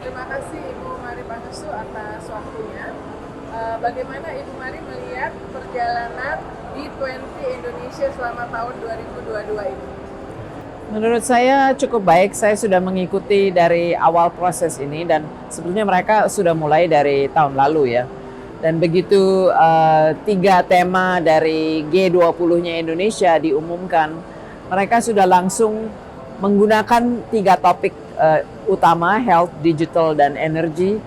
Terima kasih Ibu Mari Panusu atas waktunya. Bagaimana Ibu Mari melihat perjalanan B20 Indonesia selama tahun 2022 ini? Menurut saya cukup baik. Saya sudah mengikuti dari awal proses ini dan sebetulnya mereka sudah mulai dari tahun lalu ya. Dan begitu tiga tema dari G20-nya Indonesia diumumkan, mereka sudah langsung menggunakan tiga topik utama, health, digital, dan energy,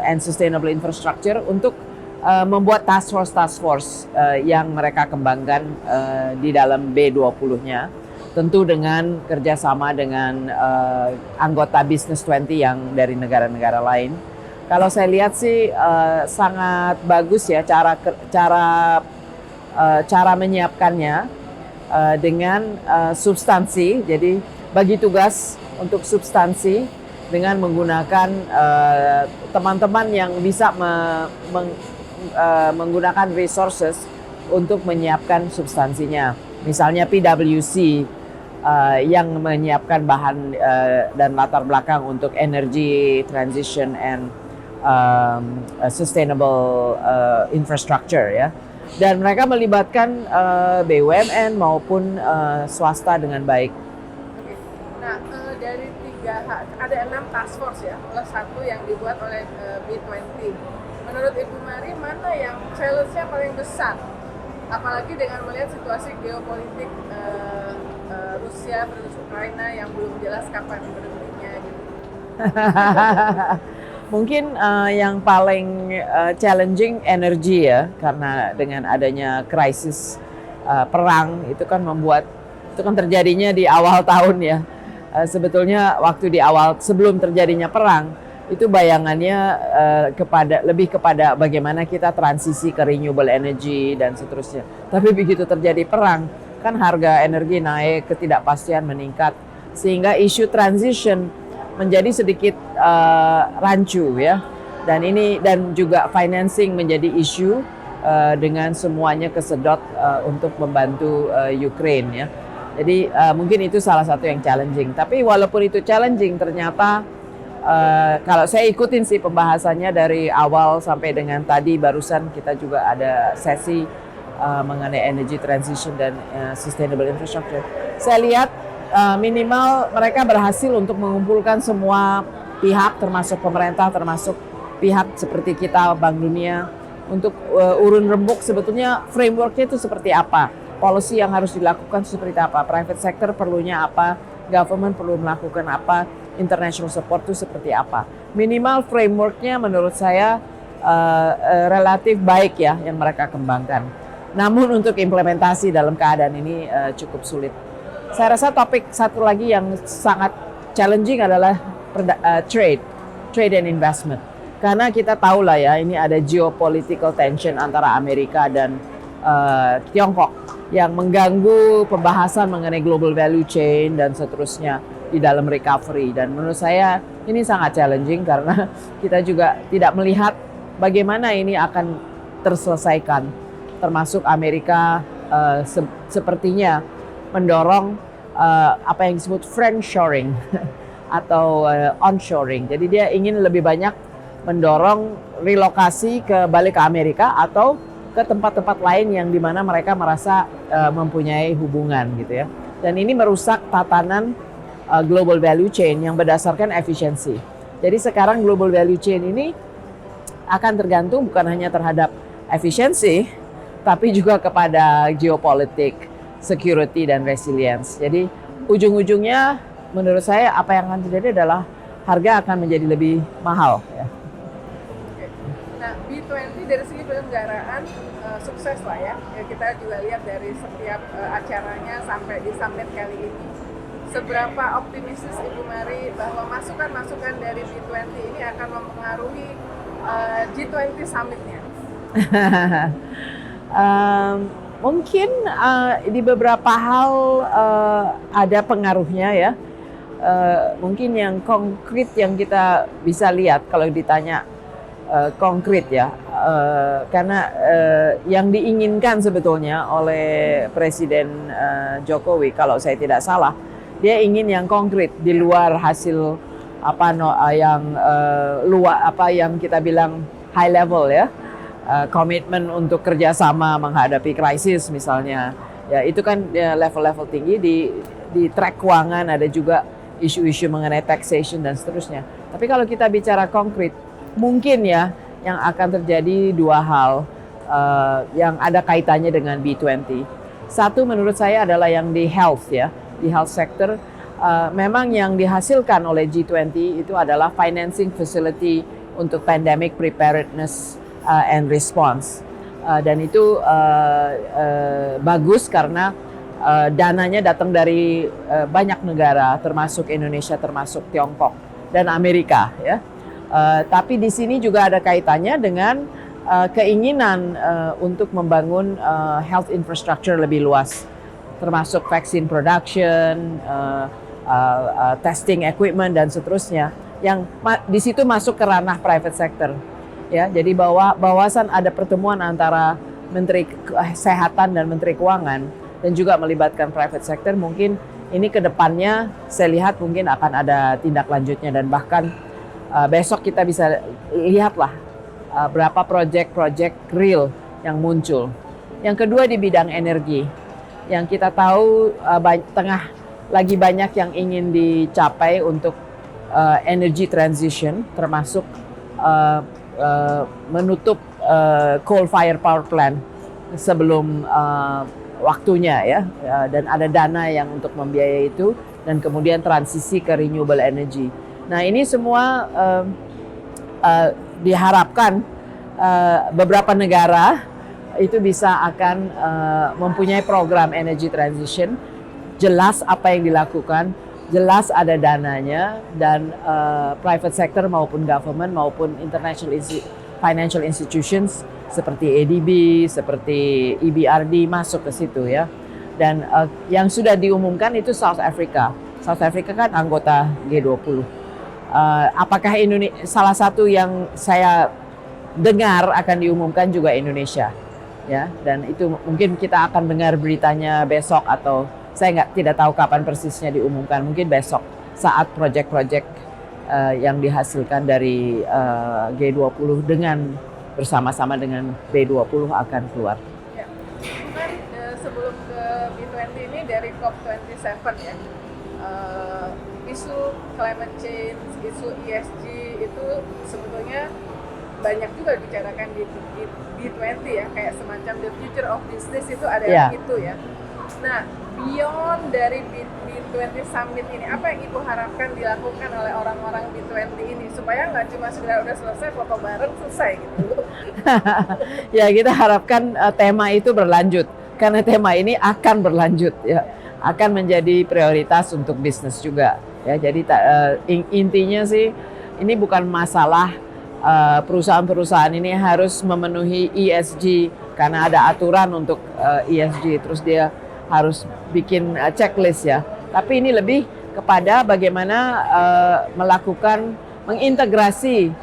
and sustainable infrastructure untuk membuat task force yang mereka kembangkan di dalam B20-nya. Tentu dengan kerjasama dengan anggota Business 20 yang dari negara-negara lain. Kalau saya lihat sih sangat bagus ya cara menyiapkannya dengan substansi. Jadi bagi tugas untuk substansi dengan menggunakan teman-teman yang bisa menggunakan resources untuk menyiapkan substansinya. Misalnya PwC yang menyiapkan bahan dan latar belakang untuk energy transition and sustainable infrastructure ya. Dan mereka melibatkan BUMN maupun swasta dengan baik. Oke. Nah, dari ada 6 task force ya, plus satu yang dibuat oleh B20. Menurut Ibu Mari, mana yang challenge-nya paling besar? Apalagi dengan melihat situasi geopolitik Rusia versus Ukraina yang belum jelas kapan berhentinya gitu. Mungkin yang paling challenging energi ya, karena dengan adanya krisis perang itu kan terjadinya di awal tahun ya. Sebetulnya waktu di awal sebelum terjadinya perang itu bayangannya lebih kepada bagaimana kita transisi ke renewable energy dan seterusnya. Tapi begitu terjadi perang, kan harga energi naik, ketidakpastian meningkat, sehingga isu transition menjadi sedikit rancu ya. Dan juga financing menjadi isu dengan semuanya kesedot untuk membantu Ukraine ya. Jadi mungkin itu salah satu yang challenging. Tapi walaupun itu challenging, ternyata kalau saya ikutin sih pembahasannya dari awal sampai dengan tadi barusan kita juga ada sesi mengenai energy transition dan sustainable infrastructure. Saya lihat minimal mereka berhasil untuk mengumpulkan semua pihak, termasuk pemerintah, termasuk pihak seperti kita, Bank Dunia, untuk urun rembuk sebetulnya frameworknya itu seperti apa, policy yang harus dilakukan seperti apa, private sector perlunya apa, government perlu melakukan apa, international support itu seperti apa. Minimal frameworknya menurut saya relatif baik ya yang mereka kembangkan. Namun untuk implementasi dalam keadaan ini cukup sulit. Saya rasa topik satu lagi yang sangat challenging adalah trade and investment. Karena kita tahu lah ya, ini ada geopolitical tension antara Amerika dan Tiongkok yang mengganggu pembahasan mengenai global value chain dan seterusnya di dalam recovery. Dan menurut saya ini sangat challenging karena kita juga tidak melihat bagaimana ini akan terselesaikan. Termasuk Amerika sepertinya mendorong apa yang disebut friendshoring atau onshoring. Jadi dia ingin lebih banyak mendorong relokasi balik ke Amerika atau ke tempat-tempat lain yang dimana mereka merasa mempunyai hubungan gitu ya. Dan ini merusak tatanan global value chain yang berdasarkan efisiensi. Jadi sekarang global value chain ini akan tergantung bukan hanya terhadap efisiensi, tapi juga kepada geopolitik, security, dan resilience. Jadi ujung-ujungnya menurut saya apa yang akan terjadi adalah harga akan menjadi lebih mahal. Ya. Nah, B20 dari segi penyelenggaraan sukses lah ya. Kita juga lihat dari setiap acaranya sampai di summit kali ini. Seberapa optimistis Ibu Mari bahwa masukan-masukan dari B20 ini akan mempengaruhi G20 summitnya? Mungkin di beberapa hal ada pengaruhnya ya. Mungkin yang konkret yang kita bisa lihat kalau ditanya konkret ya, karena yang diinginkan sebetulnya oleh Presiden Jokowi kalau saya tidak salah, dia ingin yang konkret di luar hasil yang kita bilang high level ya, komitmen untuk kerjasama menghadapi krisis misalnya, ya itu kan ya, level-level tinggi di track keuangan. Ada juga isu-isu mengenai taxation dan seterusnya. Tapi kalau kita bicara konkret, mungkin ya yang akan terjadi dua hal yang ada kaitannya dengan B20. Satu menurut saya adalah yang di health ya, di health sector. Memang yang dihasilkan oleh G20 itu adalah financing facility untuk pandemic preparedness and response. Dan itu bagus karena dananya datang dari banyak negara, termasuk Indonesia, termasuk Tiongkok dan Amerika ya. Tapi di sini juga ada kaitannya dengan keinginan untuk membangun health infrastructure lebih luas, termasuk vaksin production, testing equipment dan seterusnya, yang di situ masuk ke ranah private sector ya. Jadi bawasan ada pertemuan antara Menteri Kesehatan dan Menteri Keuangan dan juga melibatkan private sector. Mungkin ini ke depannya saya lihat mungkin akan ada tindak lanjutnya, dan bahkan besok kita bisa lihatlah berapa proyek-proyek real yang muncul. Yang kedua di bidang energi, yang kita tahu tengah lagi banyak yang ingin dicapai untuk energy transition, termasuk menutup coal fire power plant sebelum waktunya ya, dan ada dana yang untuk membiayai itu, dan kemudian transisi ke renewable energy. Nah ini semua diharapkan beberapa negara itu bisa akan mempunyai program energy transition, jelas apa yang dilakukan, jelas ada dananya, dan private sector maupun government maupun international financial institutions seperti ADB, seperti EBRD masuk ke situ ya. Dan yang sudah diumumkan itu South Africa. South Africa kan anggota G20. Apakah salah satu yang saya dengar akan diumumkan juga Indonesia ya, dan itu mungkin kita akan dengar beritanya besok, atau saya tidak tahu kapan persisnya diumumkan, mungkin besok saat proyek-proyek yang dihasilkan dari G20 dengan bersama-sama dengan B20 akan keluar. Ya. Kan sebelum ke B20 ini dari COP27 ya, isu climate change, isu ESG itu sebetulnya banyak juga dibicarakan di B20 ya, kayak semacam the future of business itu ada yang itu ya. Nah, beyond dari B20 Summit ini, apa yang Ibu harapkan dilakukan oleh orang-orang B20 ini supaya nggak cuma sekedar udah selesai foto bareng selesai gitu? Ya, kita harapkan tema itu berlanjut, karena tema ini akan berlanjut ya, akan menjadi prioritas untuk bisnis juga ya. Jadi intinya sih ini bukan masalah perusahaan-perusahaan ini harus memenuhi ESG karena ada aturan untuk ESG, terus dia harus bikin checklist ya. Tapi ini lebih kepada bagaimana melakukan mengintegrasi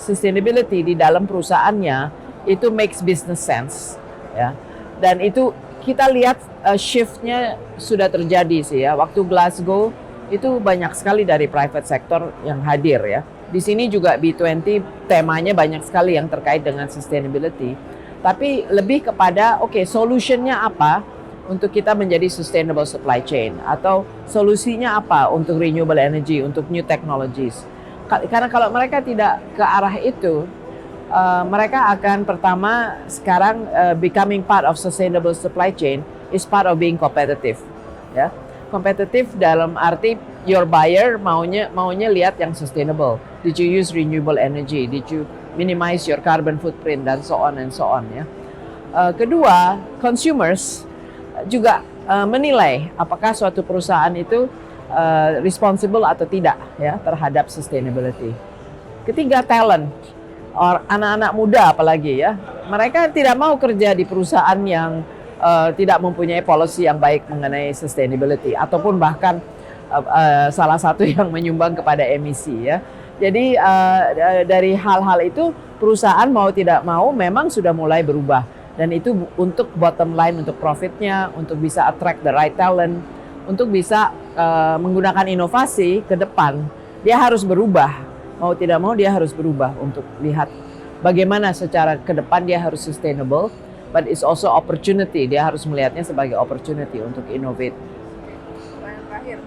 sustainability di dalam perusahaannya, itu makes business sense ya. Dan itu kita lihat shiftnya sudah terjadi sih ya. Waktu Glasgow itu banyak sekali dari private sector yang hadir ya. Di sini juga B20 temanya banyak sekali yang terkait dengan sustainability. Tapi lebih kepada solutionnya apa untuk kita menjadi sustainable supply chain, atau solusinya apa untuk renewable energy, untuk new technologies. Karena kalau mereka tidak ke arah itu, mereka akan pertama sekarang becoming part of sustainable supply chain is part of being competitive ya. Kompetitif dalam arti your buyer maunya lihat yang sustainable. Did you use renewable energy? Did you minimize your carbon footprint, dan so on and so on ya. Kedua, consumers juga menilai apakah suatu perusahaan itu responsible atau tidak ya terhadap sustainability. Ketiga, talent, anak-anak muda apalagi ya. Mereka tidak mau kerja di perusahaan yang tidak mempunyai policy yang baik mengenai sustainability, ataupun bahkan salah satu yang menyumbang kepada emisi ya. Jadi dari hal-hal itu perusahaan mau tidak mau memang sudah mulai berubah, dan itu untuk bottom line, untuk profitnya, untuk bisa attract the right talent, untuk bisa menggunakan inovasi ke depan, dia harus berubah. Mau tidak mau dia harus berubah untuk lihat bagaimana secara ke depan dia harus sustainable, but it's also opportunity. Dia harus melihatnya sebagai opportunity untuk innovate. Pertanyaan terakhir,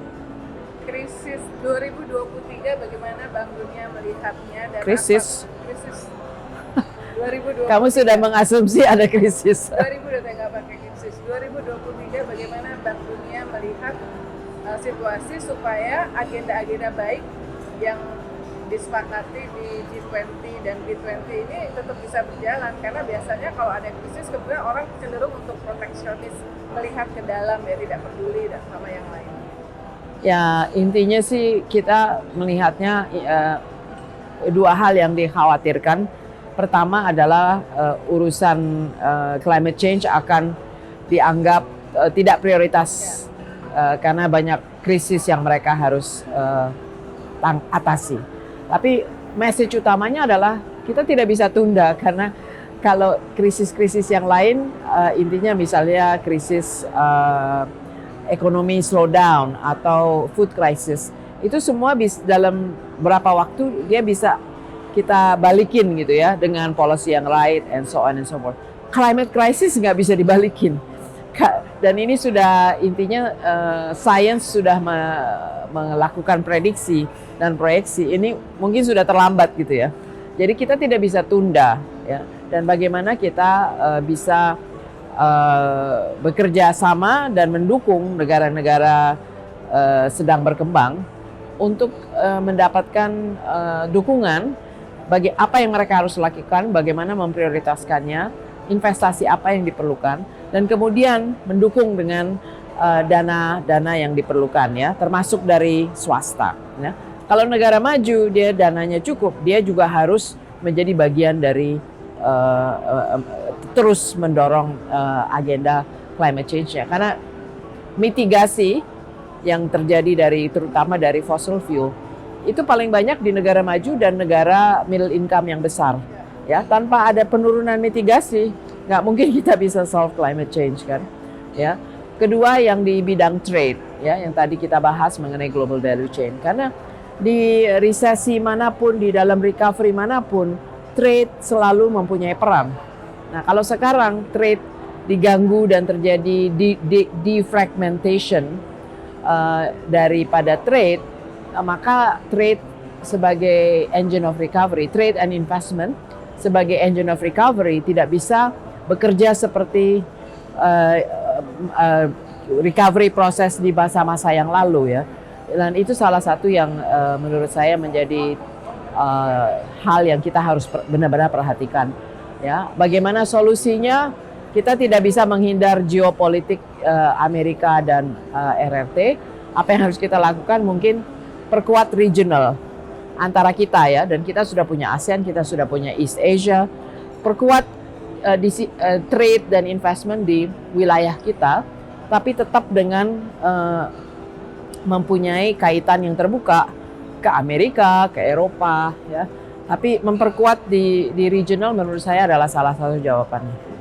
krisis 2023 bagaimana Bank Dunia melihatnya dan Krisis? krisis 2023. Kamu sudah mengasumsi ada krisis. 2023 nggak pakai krisis. 2023 bagaimana Bank Dunia melihat situasi supaya agenda-agenda baik yang disepakati di G20 dan B20 ini tetap bisa berjalan, karena biasanya kalau ada krisis kemudian orang cenderung untuk proteksionis, melihat ke dalam ya, tidak peduli dan sama yang lain. Ya intinya sih kita melihatnya dua hal yang dikhawatirkan. Pertama adalah urusan climate change akan dianggap tidak prioritas karena banyak krisis yang mereka harus atasi. Tapi message utamanya adalah kita tidak bisa tunda, karena kalau krisis-krisis yang lain intinya misalnya krisis ekonomi slowdown atau food crisis, itu semua dalam berapa waktu dia bisa kita balikin gitu ya dengan policy yang right and so on and so forth. Climate crisis nggak bisa dibalikin. Dan ini sudah intinya science sudah melakukan prediksi dan proyeksi, ini mungkin sudah terlambat gitu ya. Jadi kita tidak bisa tunda ya. Dan bagaimana kita bisa bekerja sama dan mendukung negara-negara sedang berkembang untuk mendapatkan dukungan bagi apa yang mereka harus lakukan, bagaimana memprioritaskannya, investasi apa yang diperlukan, dan kemudian mendukung dengan dana-dana yang diperlukan ya, termasuk dari swasta. Ya. Kalau negara maju dia dananya cukup, dia juga harus menjadi bagian dari terus mendorong agenda climate change ya, karena mitigasi yang terjadi terutama dari fossil fuel itu paling banyak di negara maju dan negara middle income yang besar. Ya, tanpa ada penurunan mitigasi, nggak mungkin kita bisa solve climate change kan. Ya, kedua yang di bidang trade, ya, yang tadi kita bahas mengenai global value chain. Karena di resesi manapun, di dalam recovery manapun, trade selalu mempunyai peran. Nah, kalau sekarang trade diganggu dan terjadi defragmentation daripada trade, maka trade sebagai engine of recovery, trade and investment sebagai engine of recovery tidak bisa bekerja seperti recovery proses di masa-masa yang lalu ya. Dan itu salah satu yang menurut saya menjadi hal yang kita harus benar-benar perhatikan. Ya, bagaimana solusinya? Kita tidak bisa menghindar geopolitik Amerika dan RRT. Apa yang harus kita lakukan mungkin perkuat regional antara kita ya, dan kita sudah punya ASEAN, kita sudah punya East Asia, perkuat trade dan investment di wilayah kita, tapi tetap dengan mempunyai kaitan yang terbuka ke Amerika, ke Eropa ya, tapi memperkuat di regional menurut saya adalah salah satu jawabannya.